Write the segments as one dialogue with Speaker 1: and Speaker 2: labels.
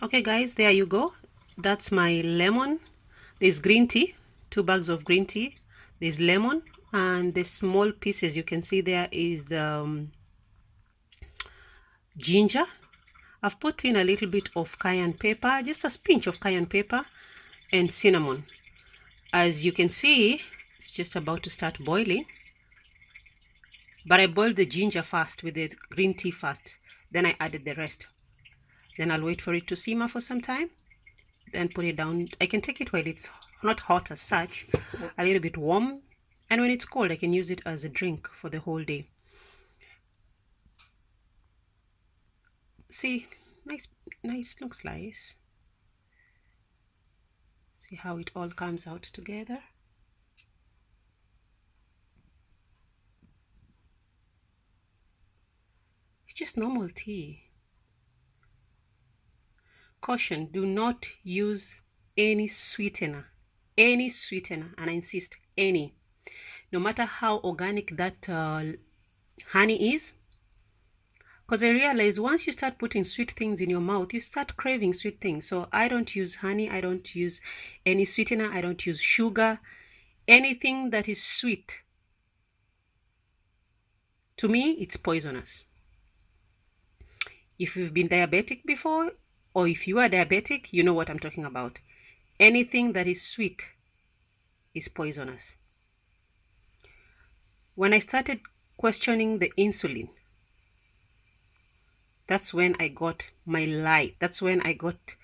Speaker 1: Okay guys, there you go. That's my lemon. There's green tea, 2 bags of green tea. There's lemon, and the small pieces you can see there is the ginger. I've put in a little bit of cayenne pepper, just a pinch of cayenne pepper, and cinnamon. As you can see, it's just about to start boiling. But I boiled the ginger first with the green tea first. Then I added the rest. Then I'll wait for it to simmer for some time. Then put it down. I can take it while it's not hot as such, a little bit warm. And when it's cold, I can use it as a drink for the whole day. See, nice, looks nice. See how it all comes out together. It's just normal tea. Caution, do not use any sweetener, and I insist, any. No matter how organic that honey is, because I realize once you start putting sweet things in your mouth, you start craving sweet things. So I don't use honey, I don't use any sweetener, I don't use sugar, anything that is sweet. To me, it's poisonous. If you've been diabetic before, or if you are diabetic, you know what I'm talking about. Anything that is sweet is poisonous. When I started questioning the insulin, that's when I got my light. That's when I got,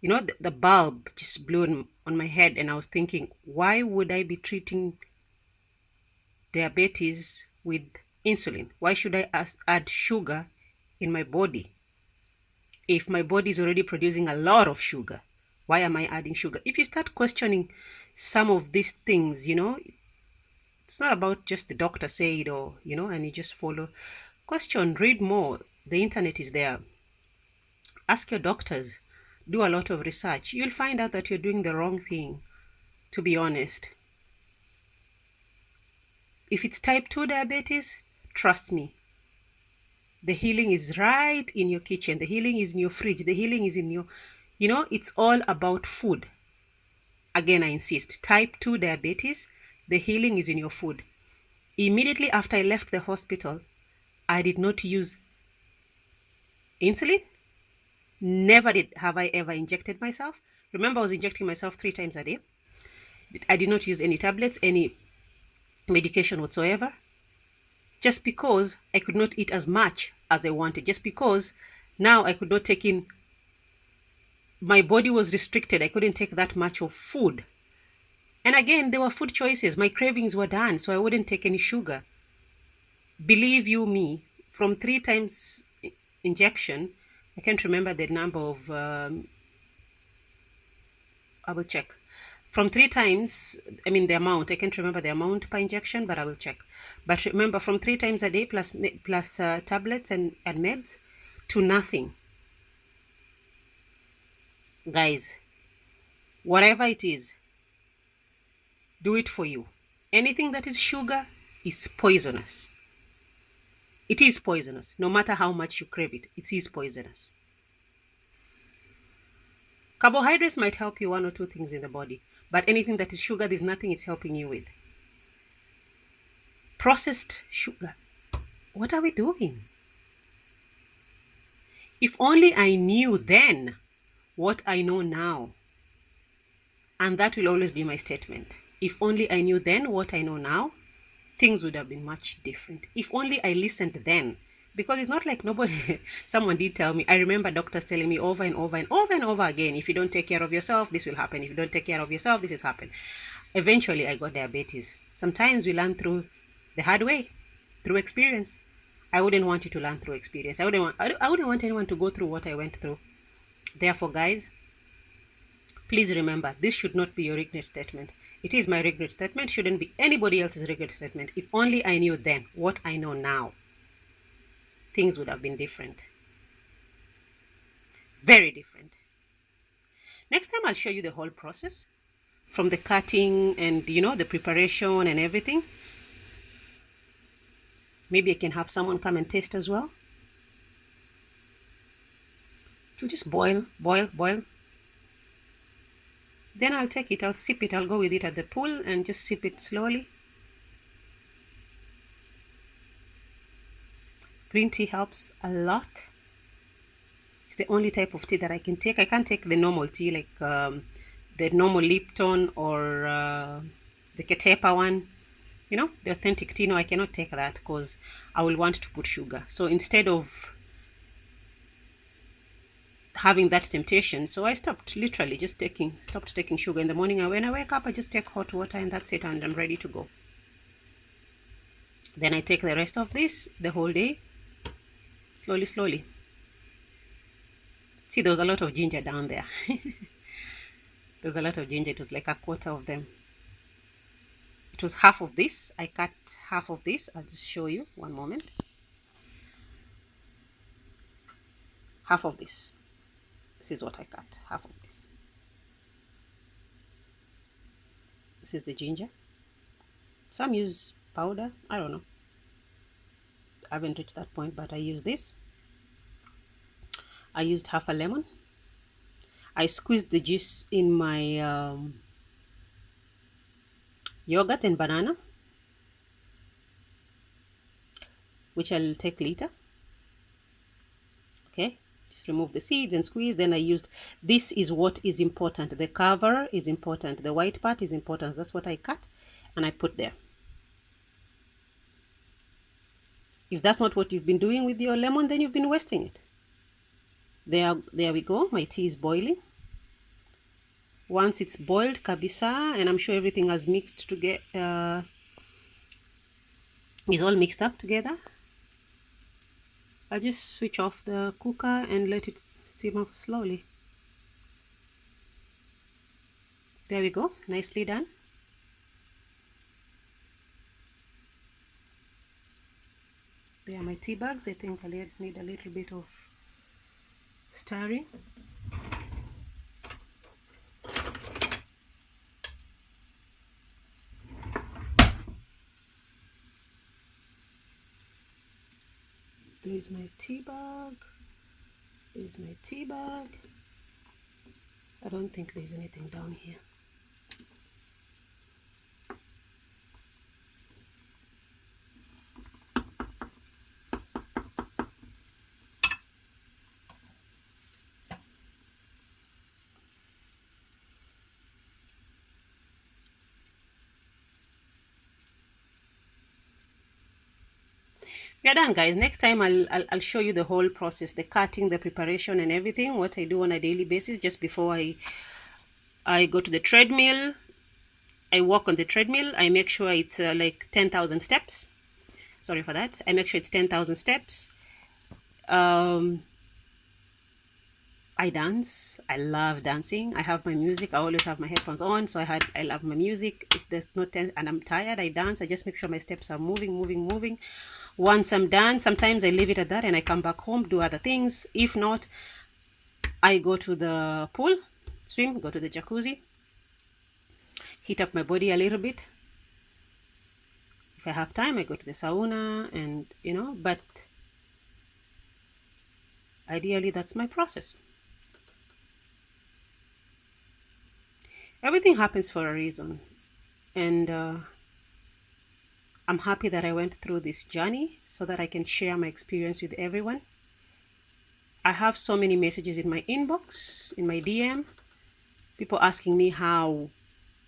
Speaker 1: the bulb just blew on my head, and I was thinking, why would I be treating diabetes with insulin? Why should I add sugar in my body? If my body is already producing a lot of sugar, why am I adding sugar? If you start questioning some of these things, it's not about just the doctor said or, and you just follow. Question, read more. The internet is there. Ask your doctors. Do a lot of research. You'll find out that you're doing the wrong thing, to be honest. If it's type 2 diabetes, trust me, the healing is right in your kitchen. The healing is in your fridge. The healing is in your, it's all about food. Again, I insist, type 2 diabetes, the healing is in your food. Immediately after I left the hospital, I did not use insulin. Never have I ever injected myself. Remember, I was injecting myself 3 times a day. I did not use any tablets, any medication whatsoever, just because I could not eat as much as I wanted, just because now I could not take in, my body was restricted. I couldn't take that much of food. And again, there were food choices. My cravings were done, so I wouldn't take any sugar. Believe you me, from 3 times injection, I can't remember the number of, I will check. From 3 times, the amount, I can't remember the amount per injection, but I will check. But remember, from 3 times a day plus tablets and meds to nothing. Guys, whatever it is, do it for you. Anything that is sugar is poisonous. It is poisonous. No matter how much you crave it, it is poisonous. Carbohydrates might help you 1 or 2 things in the body, but anything that is sugar, there's nothing it's helping you with. Processed sugar. What are we doing? If only I knew then what I know now. And that will always be my statement. If only I knew then what I know now, things would have been much different. If only I listened then. Because it's not like someone did tell me. I remember doctors telling me over and over and over and over again, if you don't take care of yourself, this will happen. If you don't take care of yourself, this has happened. Eventually, I got diabetes. Sometimes we learn through the hard way, through experience. I wouldn't want you to learn through experience. I wouldn't want anyone to go through what I went through. Therefore, guys, please remember, this should not be your regret statement. It is my regret statement. Shouldn't be anybody else's regret statement. If only I knew then what I know now, things would have been different. Very different. Next time I'll show you the whole process, from the cutting and, the preparation and everything. Maybe I can have someone come and taste as well. To just boil, boil, boil. Then I'll take it, I'll sip it, I'll go with it at the pool and just sip it slowly. Green tea helps a lot. It's the only type of tea that I can take. I can't take the normal tea like the normal Lipton or the Ketepa one. You know, the authentic tea. No, I cannot take that because I will want to put sugar. So instead of having that temptation, so I stopped, literally just stopped taking sugar in the morning. And when I wake up, I just take hot water and that's it, and I'm ready to go. Then I take the rest of this the whole day, slowly, slowly. See, there was a lot of ginger down there. There's a lot of ginger. It was like a quarter of them. It was half of this. I cut half of this. I'll just show you. One moment. Half of this. This is what I cut. Half of this. This is the ginger. Some use powder. I don't know. I haven't reached that point, but I use this. I used half a lemon. I squeezed the juice in my yogurt and banana, which I'll take later. Okay, just remove the seeds and squeeze. Then I used, this is what is important. The cover is important. The white part is important. That's what I cut and I put there. If that's not what you've been doing with your lemon, then you've been wasting it. There we go. My tea is boiling. Once it's boiled kabisa, and I'm sure everything has mixed together, is all mixed up together, I'll just switch off the cooker and let it simmer slowly. There we go, nicely done. There are my tea bags. I think I need a little bit of stirring. There's my tea bag. There's my tea bag. I don't think there's anything down here. We are done, guys. Next time I'll show you the whole process, the cutting, the preparation and everything, what I do on a daily basis. Just before I go to the treadmill, I walk on the treadmill. I make sure it's like 10,000 steps. Sorry for that. I make sure it's 10,000 steps. I dance. I love dancing. I have my music. I always have my headphones on, so I love my music. If there's no and I'm tired, I dance. I just make sure my steps are moving. Once I'm done, sometimes I leave it at that and I come back home, do other things. If not, I go to the pool, swim, go to the jacuzzi, heat up my body a little bit. If I have time, I go to the sauna, and but ideally that's my process. Everything happens for a reason, and I'm happy that I went through this journey so that I can share my experience with everyone. I have so many messages in my inbox, in my DM, people asking me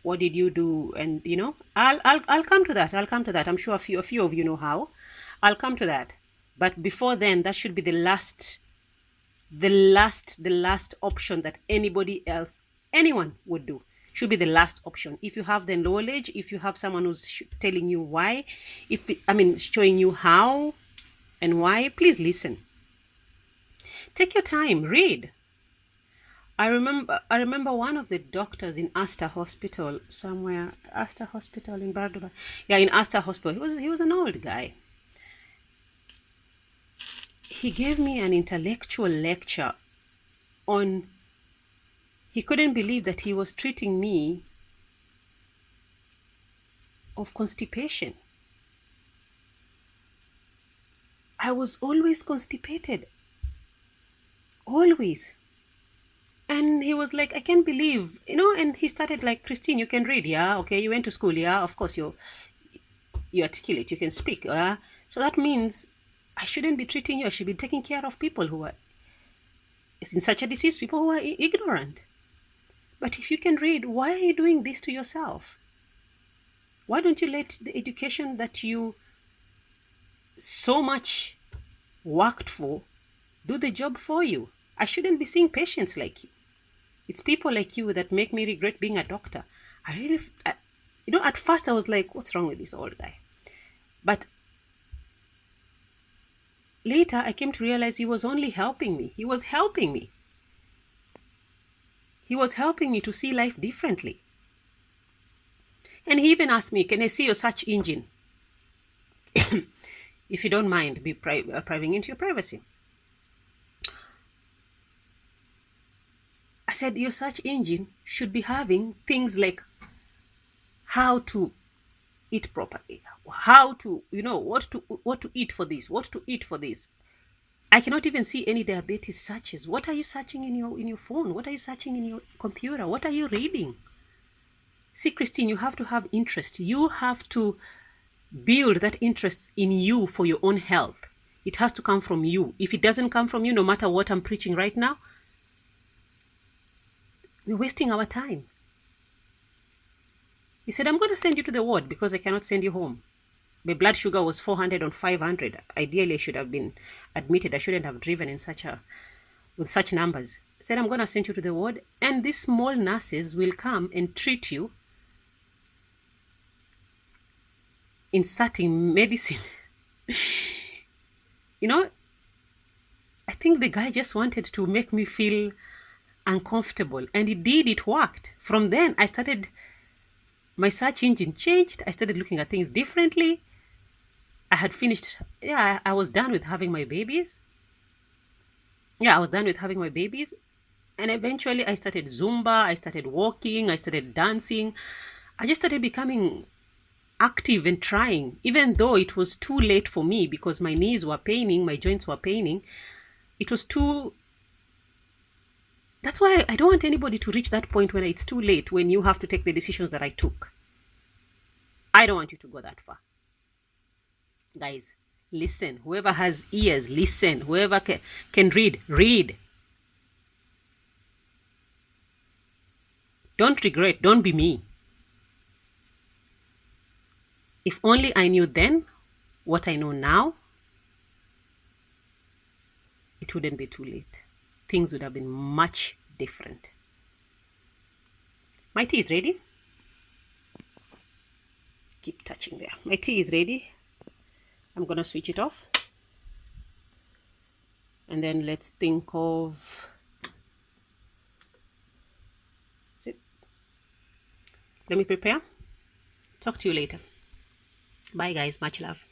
Speaker 1: what did you do? And I'll come to that. I'm sure a few of you know how. I'll come to that. But before then, that should be the last option that anyone would do. Should be the last option. If you have the knowledge, if you have someone who's telling you why, showing you how and why, please listen. Take your time, read. I remember one of the doctors in Astor Hospital somewhere, Astor Hospital in Bardoba. Yeah, in Astor Hospital. He was an old guy. He gave me an intellectual lecture on, he couldn't believe that he was treating me of constipation. I was always constipated. Always. And he was like, I can't believe, and he started like, Christine, you can read, yeah? Okay, you went to school, yeah? Of course, you articulate, you can speak. So that means I shouldn't be treating you. I should be taking care of people who are in such a disease, people who are ignorant. But if you can read, why are you doing this to yourself? Why don't you let the education that you so much worked for do the job for you? I shouldn't be seeing patients like you. It's people like you that make me regret being a doctor. At first I was like, what's wrong with this old guy? But later I came to realize he was only helping me. He was helping me. He was helping me to see life differently. And he even asked me, can I see your search engine? If you don't mind, be priving into your privacy. I said, your search engine should be having things like how to eat properly, how to, what to eat for this, what to eat for this. I cannot even see any diabetes searches. What are you searching in your phone? What are you searching in your computer? What are you reading? See, Christine, you have to have interest. You have to build that interest in you for your own health. It has to come from you. If it doesn't come from you, no matter what I'm preaching right now, we're wasting our time. He said, I'm going to send you to the ward because I cannot send you home. My blood sugar was 400 on 500. Ideally, I should have been admitted. I shouldn't have driven with such numbers. He said, I'm going to send you to the ward, and these small nurses will come and treat you, inserting medicine. I think the guy just wanted to make me feel uncomfortable, and it worked. From then, my search engine changed. I started looking at things differently. I had finished, I was done with having my babies. And eventually I started Zumba, I started walking, I started dancing. I just started becoming active and trying, even though it was too late for me because my knees were paining, my joints were paining. That's why I don't want anybody to reach that point when it's too late, when you have to take the decisions that I took. I don't want you to go that far. Guys, listen. Whoever has ears, listen. Whoever can read. Don't regret. Don't be me. If only I knew then what I know now, it wouldn't be too late. Things would have been much different. My tea is ready. Keep touching there. My tea is ready. I'm going to switch it off. And then let's think of... Let me prepare. Talk to you later. Bye, guys. Much love.